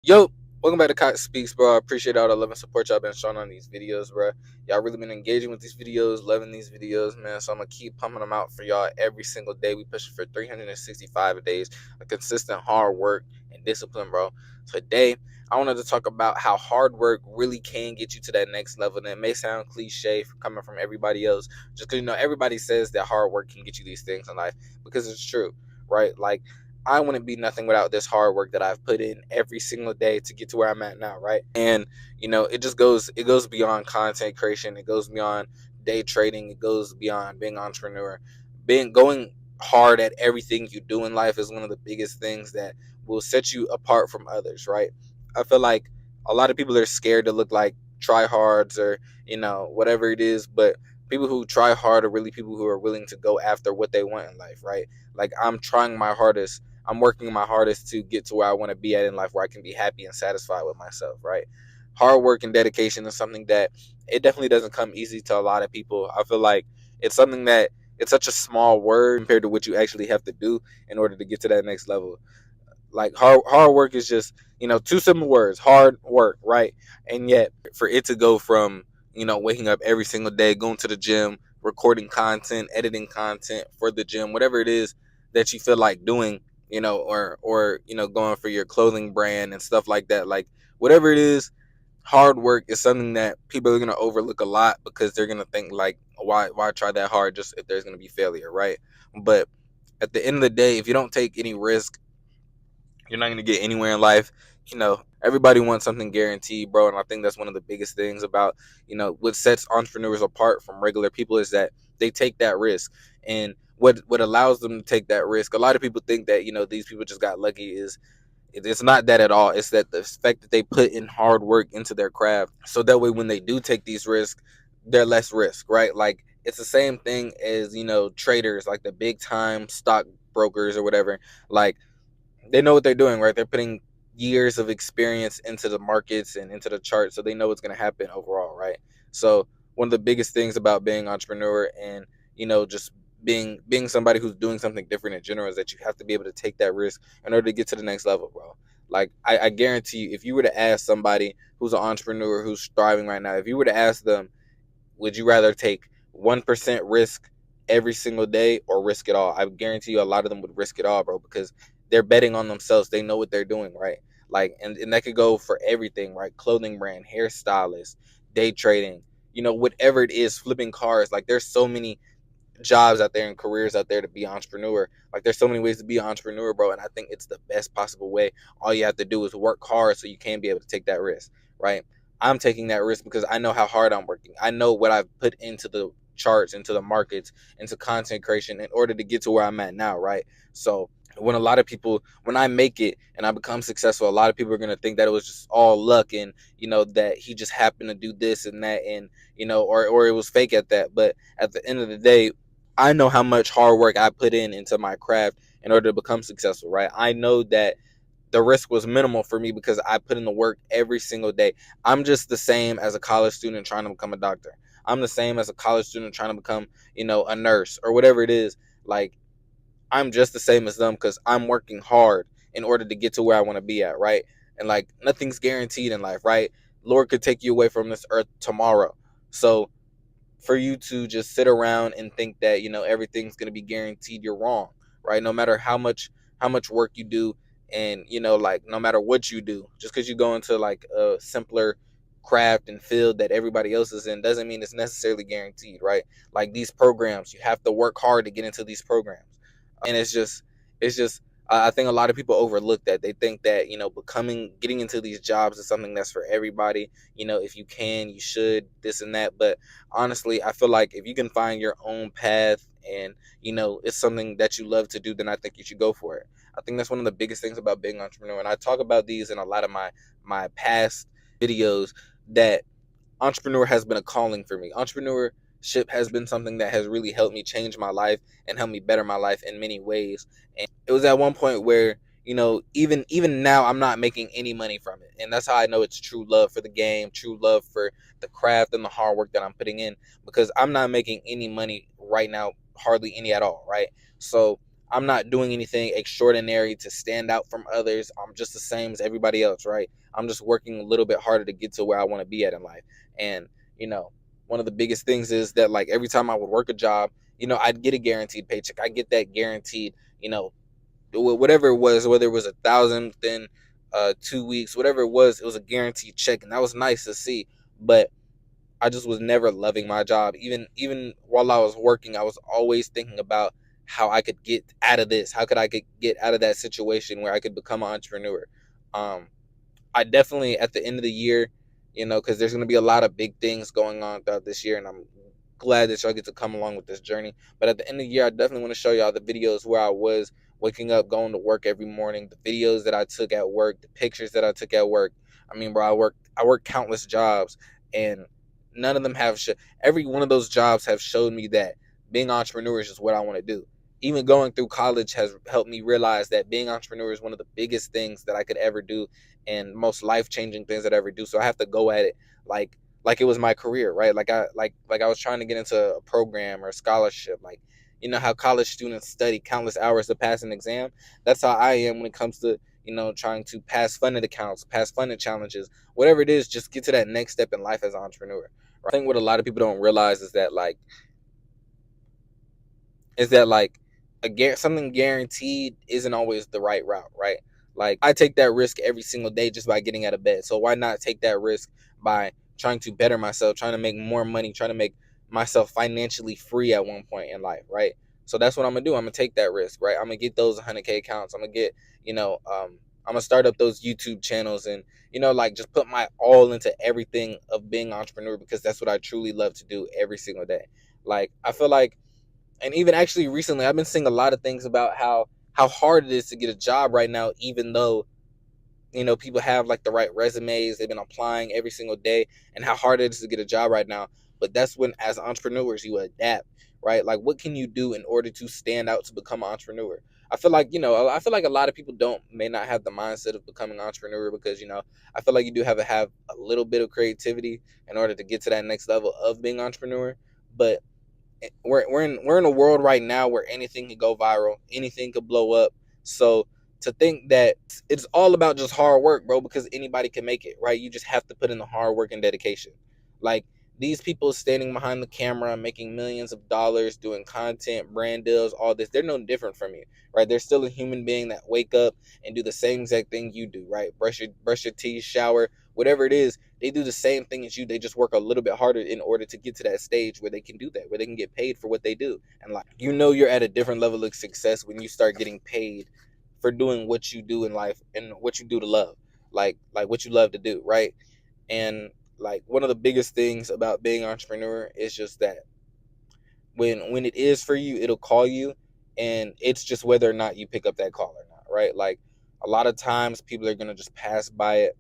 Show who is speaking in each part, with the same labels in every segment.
Speaker 1: Yo, welcome back to Cox Speaks, bro. I appreciate all the love and support y'all been showing on these videos, bro. Y'all really been engaging with these videos, loving these videos, man. So I'm gonna keep pumping them out for y'all every single day. We pushing for 365 days of consistent hard work and discipline, bro. Today, I wanted to talk about how hard work really can get you to that next level. And it may sound cliche coming from everybody else, just because everybody says that hard work can get you these things in life because it's true, right? Like I wouldn't be nothing without this hard work that I've put in every single day to get to where I'm at now, right? And it goes beyond content creation, it goes beyond day trading, it goes beyond being an entrepreneur. Being going hard at everything you do in life is one of the biggest things that will set you apart from others, right? I feel like a lot of people are scared to look like tryhards or, whatever it is, but people who try hard are really people who are willing to go after what they want in life, right? Like I'm trying my hardest, I'm working my hardest to get to where I want to be at in life, where I can be happy and satisfied with myself, right? Hard work and dedication is something that it definitely doesn't come easy to a lot of people. I feel like it's something that it's such a small word compared to what you actually have to do in order to get to that next level. Like hard work is just, two simple words, hard work, right? And yet for it to go from, waking up every single day, going to the gym, recording content, editing content for the gym, whatever it is that you feel like doing, or going for your clothing brand and stuff like that, like whatever it is, hard work is something that people are going to overlook a lot because they're going to think like, why try that hard just if there's going to be failure, right? But at the end of the day, if you don't take any risk, you're not going to get anywhere in life. Everybody wants something guaranteed, bro. And I think that's one of the biggest things about, what sets entrepreneurs apart from regular people is that they take that risk. And what allows them to take that risk, a lot of people think that, these people just got lucky, is it's not that at all. It's that the fact that they put in hard work into their craft. So that way, when they do take these risks, they're less risk, right? Like it's the same thing as, traders, like the big time stock brokers or whatever. Like they know what they're doing, right? They're putting years of experience into the markets and into the charts, so they know what's going to happen overall, right? So one of the biggest things about being an entrepreneur and, just being somebody who's doing something different in general is that you have to be able to take that risk in order to get to the next level, bro. Like I guarantee you, if you were to ask somebody who's an entrepreneur who's thriving right now, if you were to ask them, would you rather take 1% risk every single day or risk it all? I guarantee you a lot of them would risk it all, bro, because they're betting on themselves. They know what they're doing, right? Like, and that could go for everything, right? Clothing brand, hairstylist, day trading, whatever it is, flipping cars. Like, there's so many jobs out there and careers out there to be an entrepreneur. Like, there's so many ways to be an entrepreneur, bro. And I think it's the best possible way. All you have to do is work hard so you can be able to take that risk, right? I'm taking that risk because I know how hard I'm working. I know what I've put into the charts, into the markets, into content creation in order to get to where I'm at now, right? So when a lot of people, when I make it and I become successful, a lot of people are going to think that it was just all luck and, that he just happened to do this and that and, or it was fake at that. But at the end of the day, I know how much hard work I put in into my craft in order to become successful, right? I know that the risk was minimal for me because I put in the work every single day. I'm just the same as a college student trying to become a doctor. I'm the same as a college student trying to become, a nurse or whatever it is. Like, I'm just the same as them because I'm working hard in order to get to where I want to be at, right? And like nothing's guaranteed in life, right? Lord could take you away from this earth tomorrow. So for you to just sit around and think that, everything's going to be guaranteed, you're wrong, right? No matter how much work you do, and, like, no matter what you do, just because you go into like a simpler craft and field that everybody else is in doesn't mean it's necessarily guaranteed, right? Like these programs, you have to work hard to get into these programs. And it's just I think a lot of people overlook that. They think that, getting into these jobs is something that's for everybody. If you can, you should, this and that. But honestly, I feel like if you can find your own path and, it's something that you love to do, then I think you should go for it. I think that's one of the biggest things about being an entrepreneur. And I talk about these in a lot of my past videos, that entrepreneur has been a calling for me. Entrepreneurship has been something that has really helped me change my life and help me better my life in many ways. And it was at one point where, even now I'm not making any money from it. And that's how I know it's true love for the game, true love for the craft and the hard work that I'm putting in, because I'm not making any money right now, hardly any at all, right? So I'm not doing anything extraordinary to stand out from others. I'm just the same as everybody else, right? I'm just working a little bit harder to get to where I want to be at in life. And, you know, one of the biggest things is that, like, every time I would work a job, I'd get a guaranteed paycheck. I get that guaranteed, whatever it was, whether it was 1,000, then 2 weeks, whatever it was a guaranteed check. And that was nice to see. But I just was never loving my job. Even while I was working, I was always thinking about how I could get out of this. How could I get out of that situation where I could become an entrepreneur? Um, I definitely, at the end of the year, because there's going to be a lot of big things going on throughout this year, and I'm glad that y'all get to come along with this journey. But at the end of the year, I definitely want to show y'all the videos where I was waking up, going to work every morning, the videos that I took at work, the pictures that I took at work. I mean, bro, I worked countless jobs, and none of them every one of those jobs have showed me that being entrepreneur is just what I want to do. Even going through college has helped me realize that being entrepreneur is one of the biggest things that I could ever do, and most life-changing things that I ever do. So I have to go at it like it was my career, right? Like I was trying to get into a program or a scholarship. Like, how college students study countless hours to pass an exam. That's how I am when it comes to, trying to pass funded accounts, pass funded challenges, whatever it is, just get to that next step in life as an entrepreneur. Right? I think what a lot of people don't realize is that something guaranteed isn't always the right route, right? Like, I take that risk every single day just by getting out of bed. So why not take that risk by trying to better myself, trying to make more money, trying to make myself financially free at one point in life, right? So that's what I'm gonna do. I'm gonna take that risk, right? I'm gonna get those 100K accounts. I'm gonna get, I'm gonna start up those YouTube channels, and like, just put my all into everything of being an entrepreneur, because that's what I truly love to do every single day. Like, I feel like, and even actually recently, I've been seeing a lot of things about how hard it is to get a job right now, even though people have like the right resumes, they've been applying every single day, and how hard it is to get a job right now. But that's when, as entrepreneurs, you adapt, right? Like, what can you do in order to stand out to become an entrepreneur? I feel like a lot of people may not have the mindset of becoming an entrepreneur, because I feel like you do have a little bit of creativity in order to get to that next level of being an entrepreneur. But we're in a world right now where anything can go viral, anything could blow up. So to think that it's all about just hard work, bro, because anybody can make it, right? You just have to put in the hard work and dedication. Like, these people standing behind the camera, making millions of dollars, doing content, brand deals, all this, they're no different from you, right? They're still a human being that wake up and do the same exact thing you do, right? Brush your teeth, shower, whatever it is. They do the same thing as you. They just work a little bit harder in order to get to that stage where they can do that, where they can get paid for what they do. And, like, you're at a different level of success when you start getting paid for doing what you do in life and what you do to love, like what you love to do, right? And, like, one of the biggest things about being an entrepreneur is just that when it is for you, it'll call you, and it's just whether or not you pick up that call or not, right? Like, a lot of times people are gonna just pass by it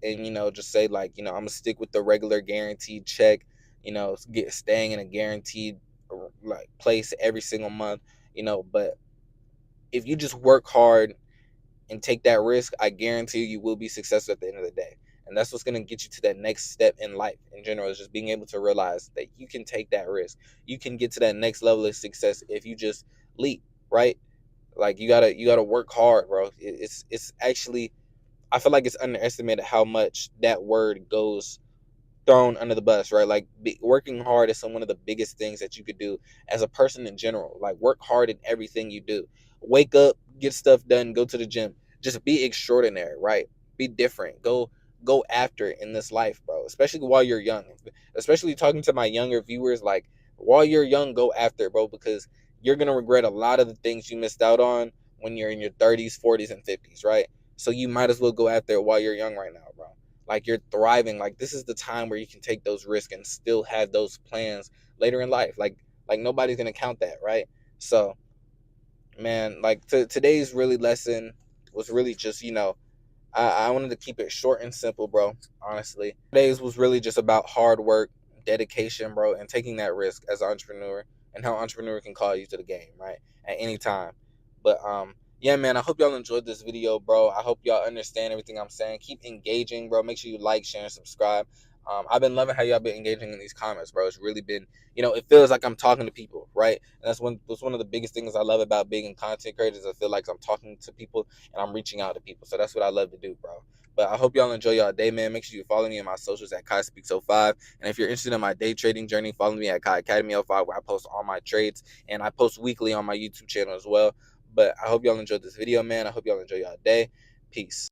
Speaker 1: and just say, like, I'm gonna stick with the regular guaranteed check, staying in a guaranteed, like, place every single month, but if you just work hard and take that risk, I guarantee you will be successful at the end of the day. And that's what's going to get you to that next step in life in general, is just being able to realize that you can take that risk. You can get to that next level of success if you just leap, right? Like, you gotta work hard, bro. It's actually, I feel like it's underestimated how much that word goes thrown under the bus, right? Like, working hard is one of the biggest things that you could do as a person in general. Like, work hard in everything you do. Wake up, get stuff done, go to the gym. Just be extraordinary, right? Be different. Go after it in this life, bro. Especially while you're young. Especially talking to my younger viewers, like, while you're young, go after it, bro, because you're gonna regret a lot of the things you missed out on when you're in your 30s, 40s, and 50s, right? So you might as well go after it while you're young right now, bro. Like, you're thriving. Like, this is the time where you can take those risks and still have those plans later in life. Like nobody's gonna count that, right? So, man, like, today's really lesson was really just, I wanted to keep it short and simple, bro. Honestly, today's was really just about hard work, dedication, bro, and taking that risk as an entrepreneur, and how entrepreneur can call you to the game, right, at any time. But yeah, man, I hope y'all enjoyed this video, bro. I hope y'all understand everything I'm saying. Keep engaging, bro. Make sure you like, share, and subscribe. I've been loving how y'all been engaging in these comments, bro. It's really been, it feels like I'm talking to people, right? And that's one of the biggest things I love about being content creators. I feel like I'm talking to people and I'm reaching out to people. So that's what I love to do, bro. But I hope y'all enjoy y'all day, man. Make sure you follow me on my socials at Kai Speaks 05. And if you're interested in my day trading journey, follow me at Kai Academy 05, where I post all my trades and I post weekly on my YouTube channel as well. But I hope y'all enjoyed this video, man. I hope y'all enjoy y'all day. Peace.